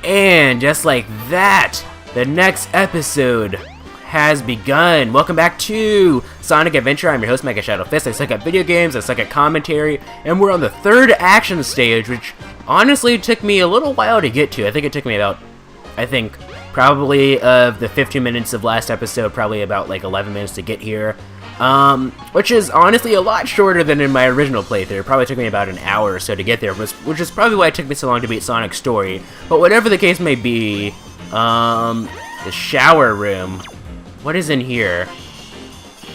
And just like that, the next episode has begun. Welcome back to Sonic Adventure. I'm your host, MegaShadowFist. I suck at video games, I suck at commentary, and we're on the third action stage, which honestly took me a little while to get to. I think it took me about, probably of the 15 minutes of last episode, probably about like 11 minutes to get here. Which is honestly a lot shorter than in my original playthrough. It probably took me about an hour or so to get there, which is probably why it took me so long to beat Sonic's story. But whatever the case may be, the shower room. What is in here?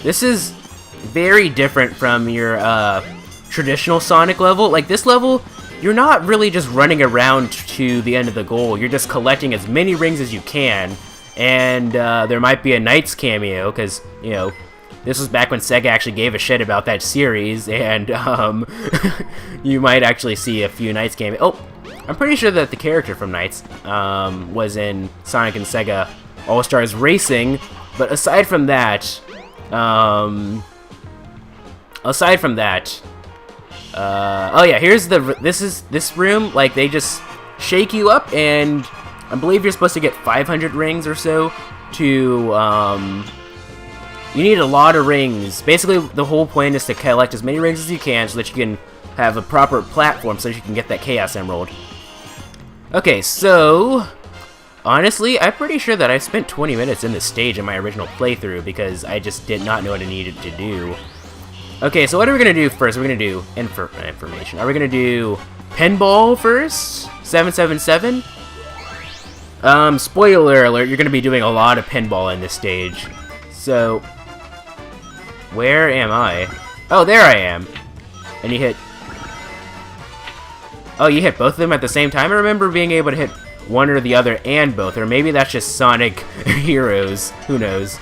This is very different from your, traditional Sonic level. Like, this level, you're not really just running around to the end of the goal. You're just collecting as many rings as you can. And, there might be a Knights cameo, because, you know, this was back when Sega actually gave a shit about that series, and, you might actually see a few Knights cameo. Oh, I'm pretty sure that the character from Knights, was in Sonic and Sega All-Stars Racing, but aside from that, oh yeah, here's this room, like, they just shake you up, and I believe you're supposed to get 500 rings or so to, you need a lot of rings. Basically, the whole point is to collect as many rings as you can so that you can have a proper platform so that you can get that Chaos Emerald. Okay, so honestly, I'm pretty sure that I spent 20 minutes in this stage in my original playthrough because I just did not know what I needed to do. Okay, so what are we going to do first? We're going to do information. Are we going to do pinball first? 777? Spoiler alert, you're going to be doing a lot of pinball in this stage. So, where am I? Oh, there I am. And you hit... Oh, you hit both of them at the same time? I remember being able to hit one or the other and both, or maybe that's just Sonic Heroes. Who knows?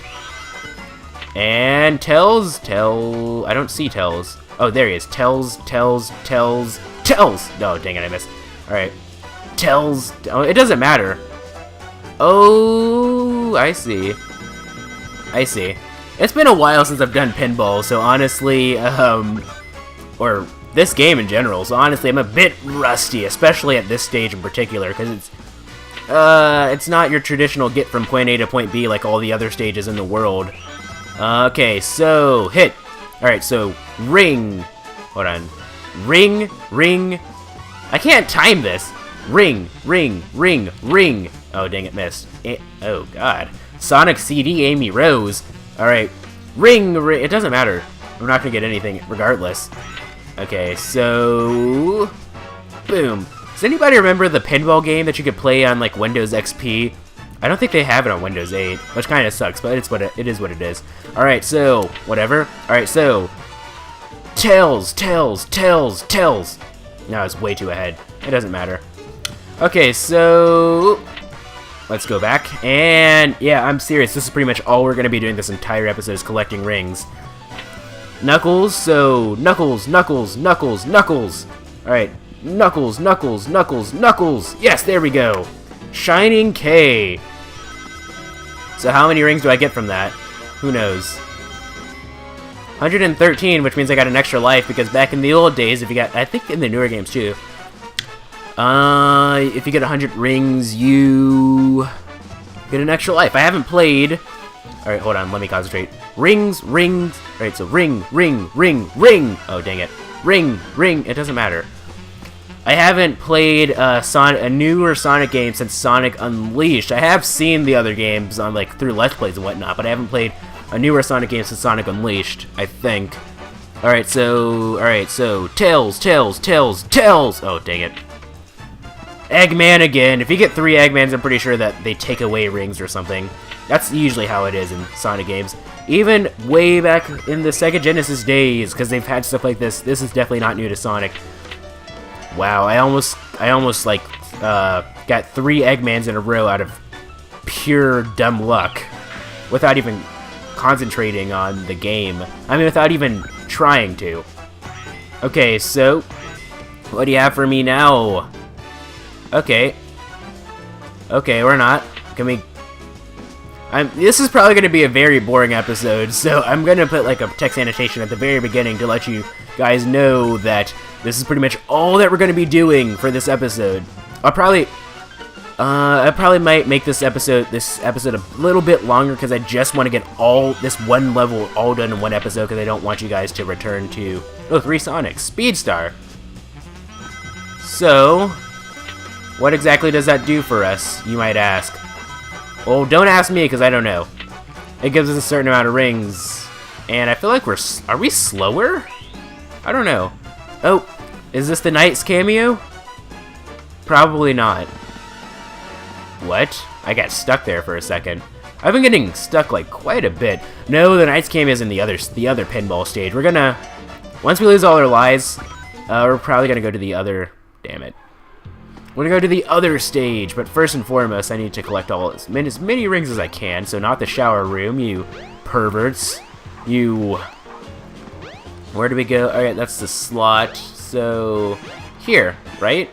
And Tails. I don't see Tails. Oh, there he is. Tails. Oh, dang it, I missed. Alright. Tails. Oh, it doesn't matter. Oh, I see. It's been a while since I've done pinball, so honestly, or this game in general, so honestly I'm a bit rusty, especially at this stage in particular, because it's not your traditional get from point A to point B like all the other stages in the world. Okay, so, hit. Alright, so, ring. Hold on. Ring. I can't time this. Ring. Oh, dang it, missed. Oh, God. Sonic CD Amy Rose. Alright. Ring. It doesn't matter. We're not gonna get anything regardless. Okay, so... Boom. Does anybody remember the pinball game that you could play on, like, Windows XP? I don't think they have it on Windows 8, which kind of sucks, but it is what it is. Alright, so... Whatever. Alright, so... Tails. No, I was way too ahead. It doesn't matter. Okay, so... Let's go back, and yeah, I'm serious, this is pretty much all we're going to be doing this entire episode is collecting rings. Knuckles, so Knuckles. Alright, Knuckles. Yes, there we go. Shining K. So how many rings do I get from that? Who knows? 113, which means I got an extra life, because back in the old days, if you got, I think in the newer games too, if you get 100 rings, you get an extra life. I haven't played... Alright, hold on, let me concentrate. Rings. Alright, so ring. Oh, dang it. Ring. It doesn't matter. I haven't played a newer Sonic game since Sonic Unleashed. I have seen the other games on, like, through Let's Plays and whatnot, but I haven't played a newer Sonic game since Sonic Unleashed, I think. Alright, so Tails. Oh, dang it. Eggman again. If you get 3 Eggmans, I'm pretty sure that they take away rings or something. That's usually how it is in Sonic games. Even way back in the Sega Genesis days, because they've had stuff like this. This is definitely not new to Sonic. Wow, I almost like, got 3 Eggmans in a row out of pure dumb luck. Without even concentrating on the game. I mean, without even trying to. Okay, so, what do you have for me now? Okay, or not. Can we... This is probably going to be a very boring episode, so I'm going to put like a text annotation at the very beginning to let you guys know that this is pretty much all that we're going to be doing for this episode. I'll probably... I probably might make this episode a little bit longer because I just want to get all this one level all done in one episode because I don't want you guys to return to 3 Sonics. Speedstar. So, what exactly does that do for us, you might ask? Well, don't ask me because I don't know. It gives us a certain amount of rings, and I feel like are we slower? I don't know. Oh, is this the Knights cameo? Probably not. What? I got stuck there for a second. I've been getting stuck like quite a bit. No, the Knights cameo is in the other pinball stage. We're gonna, once we lose all our lives, we're probably gonna go to the other. Damn it. We're gonna go to the other stage, but first and foremost, I need to collect as many rings as I can. So not the shower room, you perverts. You. Where do we go? All right, that's the slot. So here, right?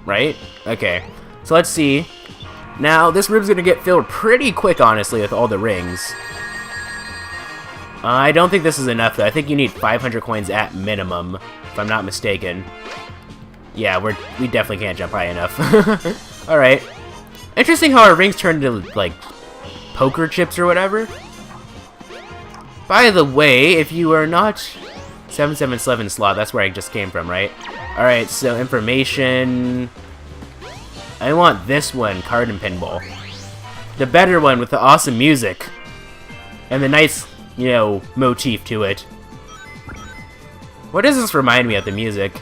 Right? Okay. So let's see. Now, this room's gonna get filled pretty quick, honestly, with all the rings. I don't think this is enough, though. I think you need 500 coins at minimum, if I'm not mistaken. Yeah, we definitely can't jump high enough. Alright. Interesting how our rings turn into, like, poker chips or whatever. By the way, if you are not 777 slot, that's where I just came from, right? Alright, so information. I want this one, Card and Pinball. The better one with the awesome music. And the nice, you know, motif to it. What does this remind me of, the music?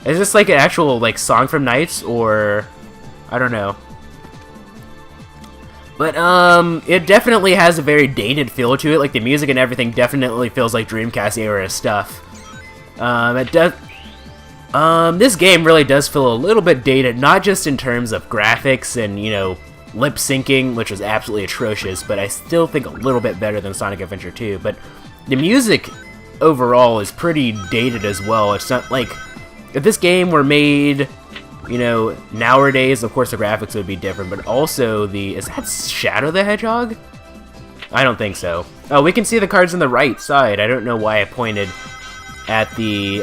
Is this like an actual, like, song from Knights, or... I don't know. But, it definitely has a very dated feel to it. Like, the music and everything definitely feels like Dreamcast era stuff. It does... this game really does feel a little bit dated, not just in terms of graphics and, you know, lip syncing, which was absolutely atrocious, but I still think a little bit better than Sonic Adventure 2. But the music overall is pretty dated as well. It's not like, if this game were made, you know, nowadays, of course the graphics would be different, but also is that Shadow the Hedgehog? I don't think so. Oh, we can see the cards on the right side. I don't know why I pointed at the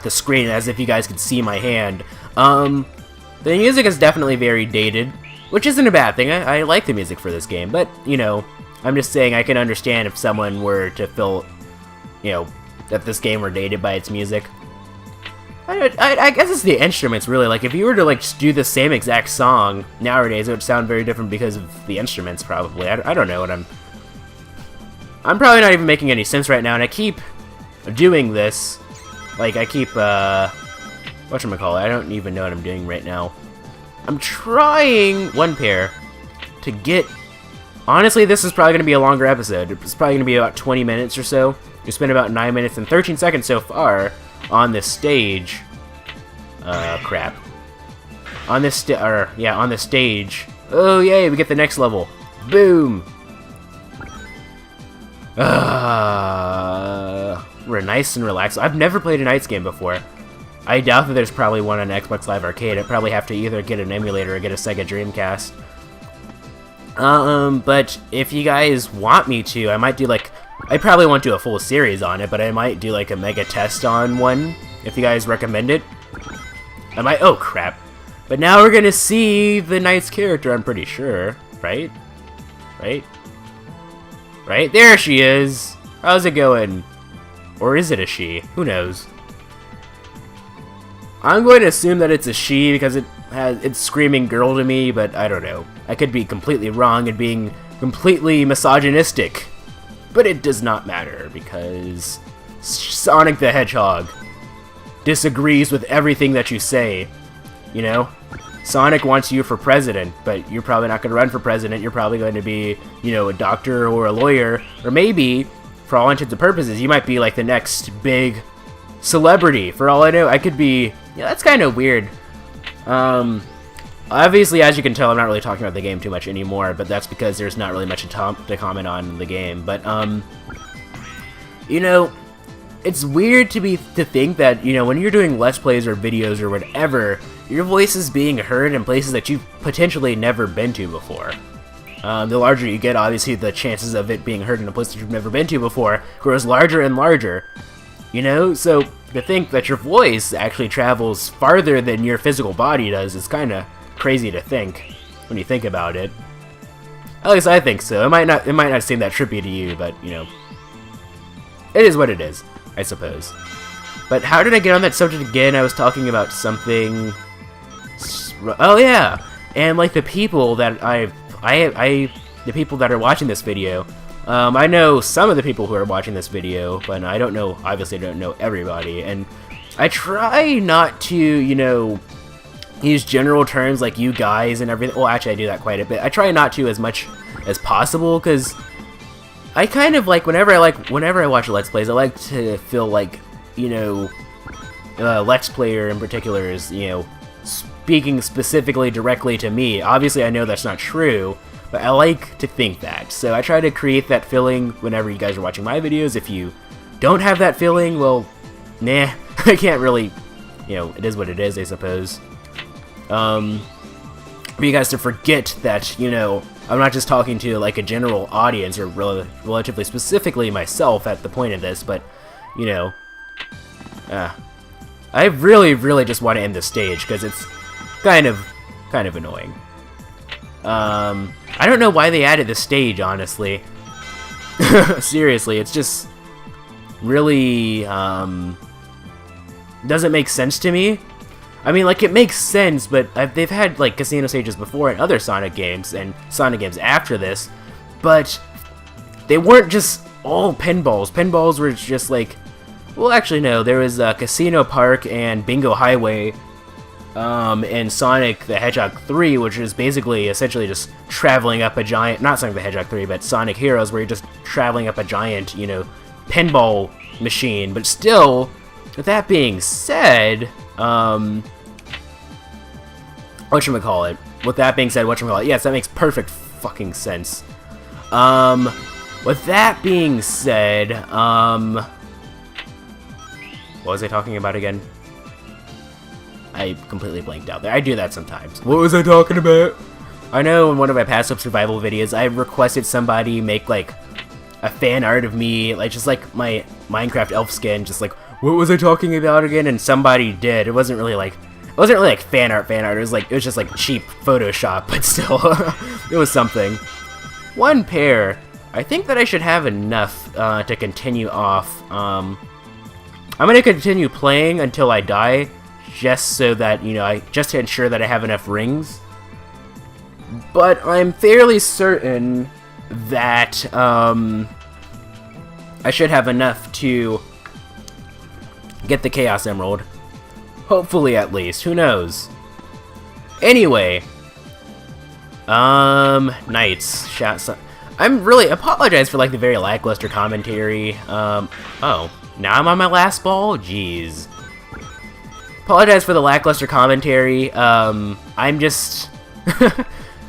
screen as if you guys could see my hand. The music is definitely very dated, which isn't a bad thing. I like the music for this game, but, you know, I'm just saying I can understand if someone were to feel, you know, that this game were dated by its music. I guess it's the instruments, really. Like, if you were to, like, just do the same exact song nowadays, it would sound very different because of the instruments, probably. I don't know what I'm probably not even making any sense right now, and I keep doing this. Like, I keep, whatchamacallit, I don't even know what I'm doing right now. I'm trying, one pair, to get... Honestly, this is probably going to be a longer episode. It's probably going to be about 20 minutes or so. We spent about 9 minutes and 13 seconds so far on this stage. Crap. On this on this stage. Oh, yay, we get the next level. Boom! We're nice and relaxed. I've never played a Knights game before. I doubt that there's probably one on Xbox Live Arcade. I'd probably have to either get an emulator or get a Sega Dreamcast. But if you guys want me to, I might do like... I probably won't do a full series on it, but I might do like a mega test on one, if you guys recommend it. I might... Oh, crap. But now we're gonna see the Knights character, I'm pretty sure. Right? Right? Right? There she is! How's it going? Or is it a she? Who knows? I'm going to assume that it's a she because it's screaming girl to me, but I don't know. I could be completely wrong and being completely misogynistic. But it does not matter because Sonic the Hedgehog disagrees with everything that you say. You know? Sonic wants you for president, but you're probably not going to run for president. You're probably going to be, you know, a doctor or a lawyer, or maybe, for all intents and purposes, you might be like the next big celebrity. For all I know, I could be... Yeah, that's kind of weird. Obviously, as you can tell, I'm not really talking about the game too much anymore, but that's because there's not really much to comment on in the game. But, you know, it's weird to think that, you know, when you're doing Let's Plays or videos or whatever, your voice is being heard in places that you've potentially never been to before. The larger you get, obviously, the chances of it being heard in a place that you've never been to before grows larger and larger. You know, so to think that your voice actually travels farther than your physical body does is kind of crazy to think when you think about it. At least I think so. It might not seem that trippy to you, but you know, it is what it is, I suppose. But how did I get on that subject again? I was talking about something. Oh yeah, and like the people that the people that are watching this video. I know some of the people who are watching this video, but I don't know. Obviously, I don't know everybody, and I try not to, you know, use general terms like you guys and everything. Well, actually, I do that quite a bit. I try not to as much as possible because I kind of like whenever I watch Let's Plays, I like to feel like, you know, Let's Player in particular is, you know, speaking specifically directly to me. Obviously, I know that's not true, but I like to think that. So I try to create that feeling whenever you guys are watching my videos. If you don't have that feeling, well, nah, I can't really, you know, it is what it is, I suppose. For you guys to forget that, you know, I'm not just talking to like a general audience or relatively specifically myself at the point of this, but, you know, I really just want to end this stage because it's kind of annoying. I don't know why they added this stage, honestly. Seriously, it's just really doesn't make sense to me. I mean, like, it makes sense, but they've had like casino stages before in other Sonic games and Sonic games after this, but they weren't just all pinballs. Pinballs were just like, well, actually no, there was Casino Park and Bingo Highway in Sonic the Hedgehog 3, which is basically essentially just traveling up a giant, not Sonic the Hedgehog 3, but Sonic Heroes, where you're just traveling up a giant, you know, pinball machine. But still, with that being said, whatchamacallit, yes, that makes perfect fucking sense. With that being said, what was I talking about again? I completely blanked out there. I do that sometimes. What was I talking about? I know in one of my past survival videos, I requested somebody make like a fan art of me, like just like my Minecraft elf skin, just like, what was I talking about again? And somebody did. It wasn't really like fan art. It was just like cheap Photoshop, but still, it was something. One pair. I think that I should have enough to continue off. I'm gonna continue playing until I die, just so that, you know, just to ensure that I have enough rings. But I'm fairly certain that I should have enough to get the Chaos Emerald. Hopefully, at least. Who knows? Anyway, Knights. I'm really apologize for like the very lackluster commentary. Oh, now I'm on my last ball. Jeez. Apologize for the lackluster commentary. I'm just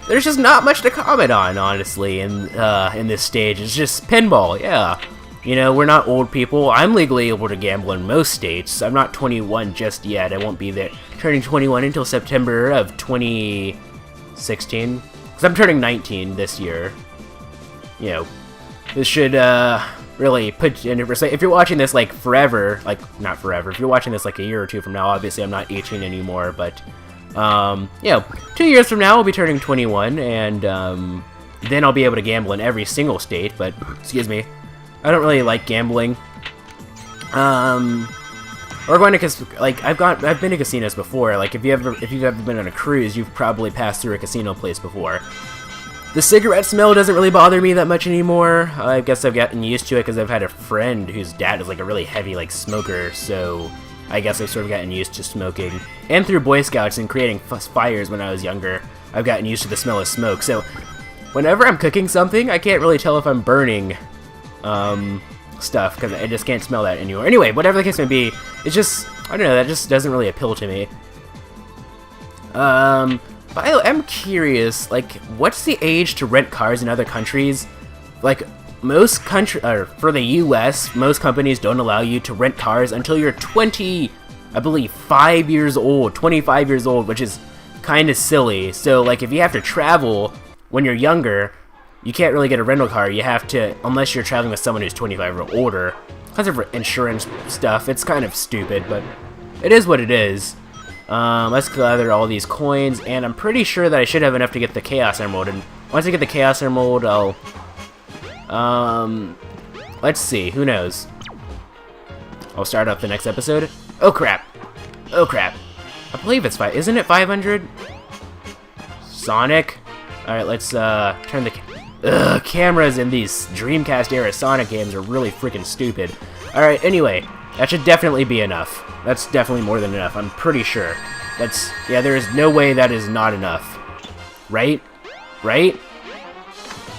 there's just not much to comment on, honestly, in this stage. It's just pinball, yeah. You know, we're not old people. I'm legally able to gamble in most states. I'm not 21 just yet. I won't be there turning 21 until September of 2016. Because I'm turning 19 this year. You know, this should really put into perspective. If you're watching this like forever, like not forever, if you're watching this like a year or two from now, obviously I'm not 18 anymore, but you know, 2 years from now I'll be turning 21, and then I'll be able to gamble in every single state. But excuse me, I don't really like gambling. Or going to like I've been to casinos before. Like if you've ever been on a cruise, you've probably passed through a casino place before. The cigarette smell doesn't really bother me that much anymore. I guess I've gotten used to it because I've had a friend whose dad is like a really heavy like smoker, so I guess I've sort of gotten used to smoking. And through Boy Scouts and creating fires when I was younger, I've gotten used to the smell of smoke. So whenever I'm cooking something, I can't really tell if I'm burning stuff because I just can't smell that anymore. Anyway, whatever the case may be, it's just, I don't know, that just doesn't really appeal to me. But I'm curious, like, what's the age to rent cars in other countries? Like, most for the US, most companies don't allow you to rent cars until you're 20, I believe, 5 years old, 25 years old, which is kind of silly. So, like, if you have to travel when you're younger, you can't really get a rental car. You have to, unless you're traveling with someone who's 25 or older, Because of insurance stuff, it's kind of stupid, but it is what it is. Let's gather all these coins, and I'm pretty sure that I should have enough to get the Chaos Emerald, and once I get the Chaos Emerald, I'll... let's see, who knows? I'll start up the next episode. Oh crap! Oh crap! I believe it's isn't it 500? Sonic? Alright, let's, turn the... cameras in these Dreamcast-era Sonic games are really freaking stupid. Alright, anyway, that should definitely be enough. That's definitely more than enough, I'm pretty sure. Yeah, there is no way that is not enough. Right? Right?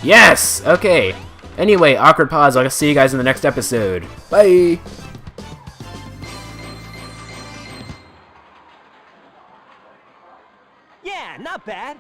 Yes! Okay. Anyway, awkward pause, I'll see you guys in the next episode. Bye! Yeah, not bad.